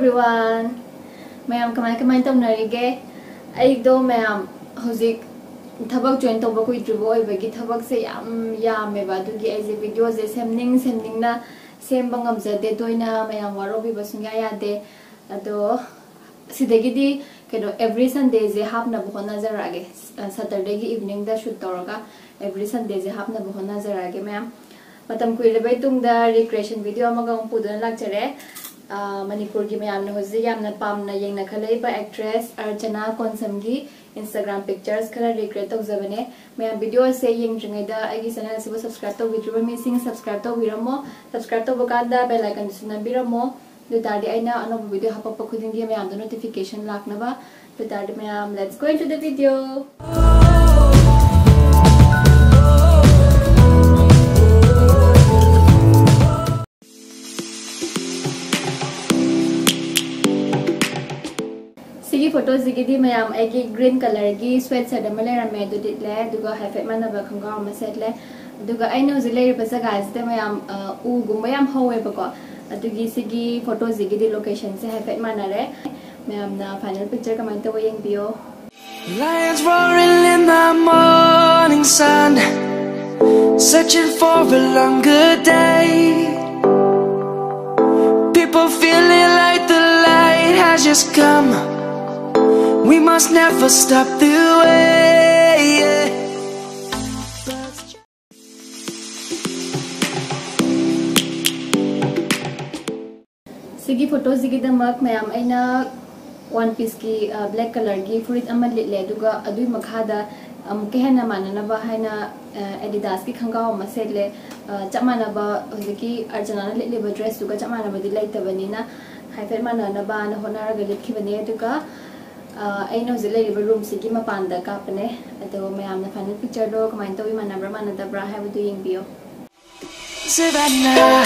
everyone. Ma'am कमाई तौनरिगे अइदो ma'am हजिक थबक join तौब कुइद्रिबो ओइबगी थबक से यामेबा दुगी आइजे video जे सेमनिंगना सेमबा ngamjade toina ma'am वारोबी Basunga यादे अदो सिदगिदी केनो एवरी संडे जे हापना बहोना जरागे सैटरडे की इवनिंग दा शूट तौरगा एवरी संडे जे हापना बहोना जरागे मैम मतम कुइरबे तुंगदा रिक्रिएशन वीडियो अमगा पुदन लाक्चरे मणिपुर की मैम ने पामना येंगना खलेबा एक्ट्रेस अर्चना कोनसम की इंस्टाग्राम पिक्चर्स खरा रिक्रिएट तौजबने मैम वीडियो से येंग्रिङैदा आइगी चैनल से सब्सक्राइब तौबिद्रिबा मिसिंग सब्सक्राइब तौबिरमो सब्सक्राइब तौबकांदा बेल आइकन सुनबिरमो दुतारदि आइना अनोब वीडियो हापप खुदिंगी मैम द नोटिफिकेशन लाखनबा दुतारदि ma'am let's go into the video सिगी फोटो जिगिदी मैम एगी ग्रीन कलर की स्वेट शर्ट अमा लेरमे दुदिले दुगा हाइफेट मानबा खंगाव अमा सेटले दुगा आइनो जि लेरिबा जगासिते मैम उ गुम्बा याम हौवेबको अदुगी सिगी फोटो जिगिदी लोकेशन से हाइफेट मानरे मैम ना फाइनल पिक्चर कमाइन तव येंगबियो Lions roaring in the morning sun, searching for a longer day. People feeling like the light has just come. We must never stop the way. सिगी photo सिगी दमक ma'am आइना one piece की black colour की फुरित अमा लिटले दुगा अदुई मखादा अमुके हेना माननबा हाइना Adidas की खंगाव अमा सेटले चमानबा हजिकी अर्चना लिटलेबा ड्रेस दुगा चमानबा दि लैतबनिना हाइफेट माननबा न होनारगा लिटखिबने दुगा आइनो जे लेरिबा रूम सिगी मपानदा कापने अदो मैम फाइनल पिक्चर दो कमाइन तौबी मानब्रा मानदब्रा हाइबदु येंगबियो Savannah,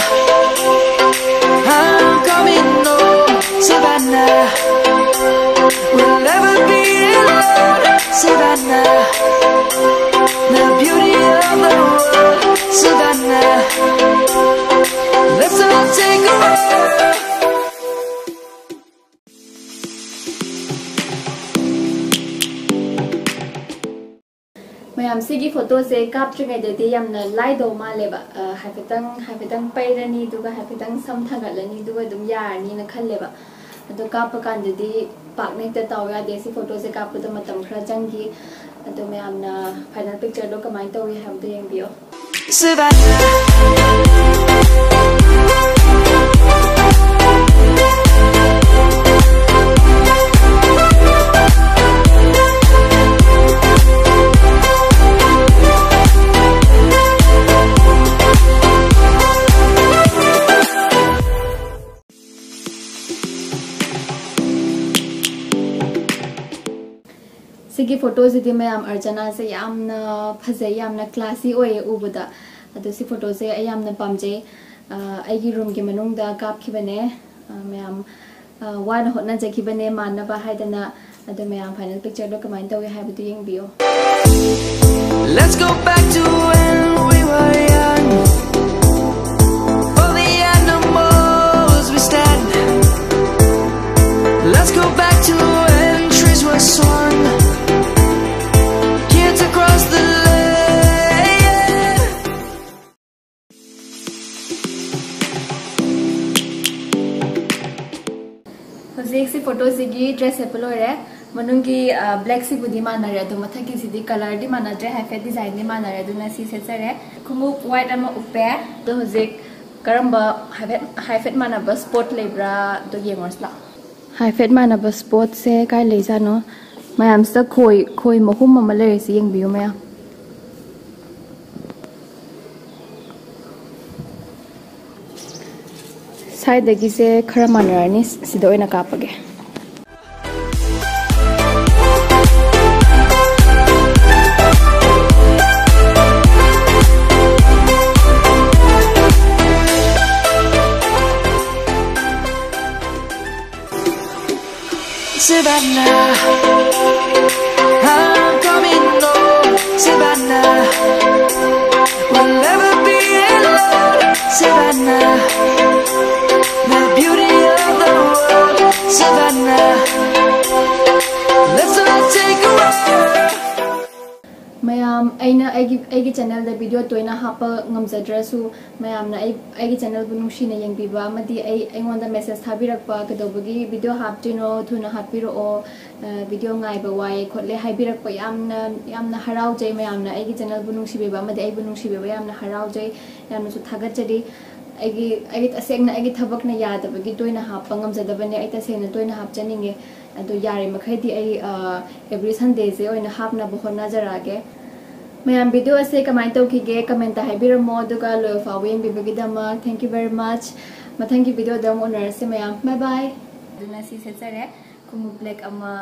I'm coming home. Savannah, we'll never be alone. Savannah, the beauty of the world. Savannah, let's all take a walk. Ma'am सिगी फोटो से कापट्रिङैददि यामना लाइदो मालेबा हाइफेतंग पैरनी दुगा हाइफेतंग सम थागलनी दुगा दुम यारनी न खल्लेबा अदो काप कांददि पाकनेक्ट ताव यादे सि फोटो से कापदो मतम खरा चंगी अदो मैमना फाइनल पिक्चर दो कमाइन तौई हाबदो येंगबियो सिगी फोटोज दि मैम अर्चना से यामना फजे यामना क्लासी ओए उबदा अदो सि फोटो से यामना पामजे आइगी रूम के मनुंगदा कापखिबने मैम वान होना जखिबने मानबा हाइदना अदो मैम फाइनल पिक्चर दो कमाइन तौय हाइबदु येंगबियो Let's go back to when we were young. For the animals we stand. Let's go back to when trees were swung. Kids across the lane. हजिक सि photo सिगी dress एपलो रे मनुंगी black सी बुदी मानरे दो मथकी सिदी colour दि मानद्रे हाइफेट design दि मानरे दुना सि सेसरे खुमु white अमा उपे दो हजिक करम्बा हाइफेट मानबा spot Lebra दो येंगोसला हाइफेट मानबा spot से काय लेजानो मैम स खोई महुम अमा लेरेसि येंगबियो मैम साइडगी से खरा मानरानी सिदा ओइना कापगे Savannah, I'm coming home. Savannah, we'll never be alone. Savannah, the beauty of the world. ꯑꯩꯒꯤ ꯆꯦꯅꯦꯜꯗ ꯚꯤꯗꯤꯑꯣ ꯇꯣꯏꯅ ꯍꯥꯞꯄ ꯉꯝꯖꯗ꯭ꯔꯁꯨ ꯃꯌꯥꯝꯅ ꯑꯩꯒꯤ ꯆꯦꯅꯦꯜꯕꯨ ꯅꯨꯡꯁꯤꯅ ꯌꯦꯡꯕꯤꯕ ꯑꯃꯗꯤ ꯑꯩꯉꯣꯟꯗ ꯃꯦꯁꯦꯖ ꯊꯥꯕꯤꯔꯛꯄ ꯀꯩꯗꯧꯕꯒꯤ ꯚꯤꯗꯤꯑꯣ ꯍꯥꯞꯇ꯭ꯔꯤꯅꯣ ꯊꯨꯅ ꯍꯥꯞꯄꯤꯔꯛꯑꯣ ꯚꯤꯗꯤꯑꯣ ꯉꯥꯏꯕ ꯋꯥꯏ ꯈꯣꯠꯂꯦ ꯍꯥꯏꯕꯤꯔꯛꯄ ꯌꯥꯝꯅ ꯍꯔꯥꯎꯖꯩ ꯃꯌꯥꯝꯅ ꯑꯩꯒꯤ ꯆꯦꯅꯦꯜꯕꯨ ꯅꯨꯡꯁꯤꯕꯤꯕ ꯑꯃꯗꯤ ꯑꯩꯕꯨ ꯅꯨꯡꯁꯤꯕꯤꯕ ꯌꯥꯝꯅ ꯍꯔꯥꯎꯖꯩ ꯌꯥꯝꯅꯁꯨ ꯊꯥꯒꯠꯆꯔꯤ ꯑꯩꯒꯤ ꯇꯁꯦꯡꯅ ꯑꯩꯒꯤ ꯊꯕꯛꯅ ꯌꯥꯗꯕꯒꯤ ꯇꯣꯏꯅ ꯍꯥꯞꯄ ꯉꯝꯖꯗꯕꯅꯦ ꯑꯩ ꯇꯁꯦꯡꯅ ꯇꯣꯏꯅ ꯍꯥꯞꯆꯅꯤꯡꯉꯦ ꯑꯗꯣ ꯌꯥꯔꯤꯃꯈꯩꯗꯤ ꯑꯩ ꯑꯦꯕ꯭ꯔꯤ ꯁꯟꯗꯦꯁꯦ ꯑꯣꯏꯅ ꯍꯥꯞꯅꯕ ꯍꯣꯠꯅꯖꯔꯛꯑꯒꯦ ꯃꯌꯥꯝ ꯚꯤꯗꯤꯑꯣ ꯑꯁꯦ ꯀꯃꯥꯏꯅ ꯇꯧꯈꯤꯒꯦ ꯀꯃꯦꯟꯇ ꯍꯥꯏꯕꯤꯔꯝꯃꯣ ꯑꯗꯨꯒ ꯂꯣꯏ ꯐꯥꯎꯕ ꯌꯦꯡꯕꯤꯕꯒꯤꯗꯃꯛ ꯊꯦꯡꯛ ꯌꯨ ꯚꯦꯔꯤ ꯃꯆ ꯃꯊꯪꯒꯤ ꯚꯤꯗꯤꯑꯣꯗ ꯑꯃꯨꯛ ꯎꯅꯔꯁꯦ ꯃꯌꯥꯝ ꯕꯥꯏ ꯕꯥꯏ ꯑꯗꯨꯅ ꯁꯤ ꯁꯦꯠꯆꯔꯦ ꯈꯣꯡꯎꯞ ꯕ꯭ꯂꯦꯛ ꯑꯃ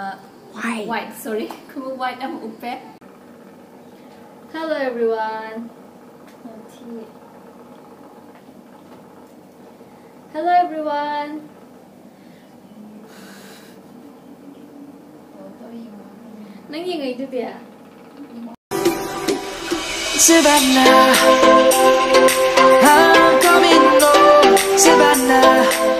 white sorry khumup white am uppe hello everyone hello everyone nang yengai tu dia Savannah, I'm coming home, Savannah.